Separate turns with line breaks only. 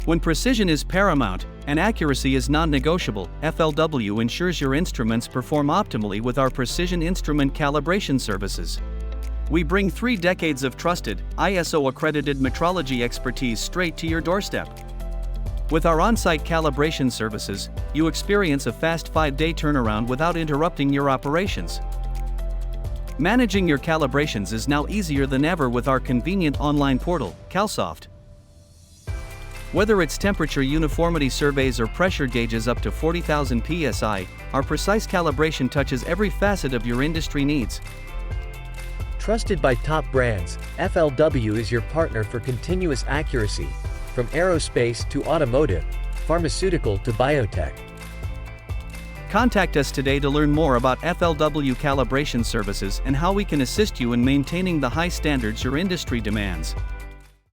When precision is paramount and accuracy is non-negotiable, FLW ensures your instruments perform optimally with our precision instrument calibration services. We bring 3 decades of trusted, ISO-accredited metrology expertise straight to your doorstep. With our on-site calibration services, you experience a fast 5-day turnaround without interrupting your operations. Managing your calibrations is now easier than ever with our convenient online portal, CalSoft. Whether it's temperature uniformity surveys or pressure gauges up to 40,000 psi, our precise calibration touches every facet of your industry needs.
Trusted by top brands, FLW is your partner for continuous accuracy, from aerospace to automotive, pharmaceutical to biotech.
Contact us today to learn more about FLW Calibration Services and how we can assist you in maintaining the high standards your industry demands.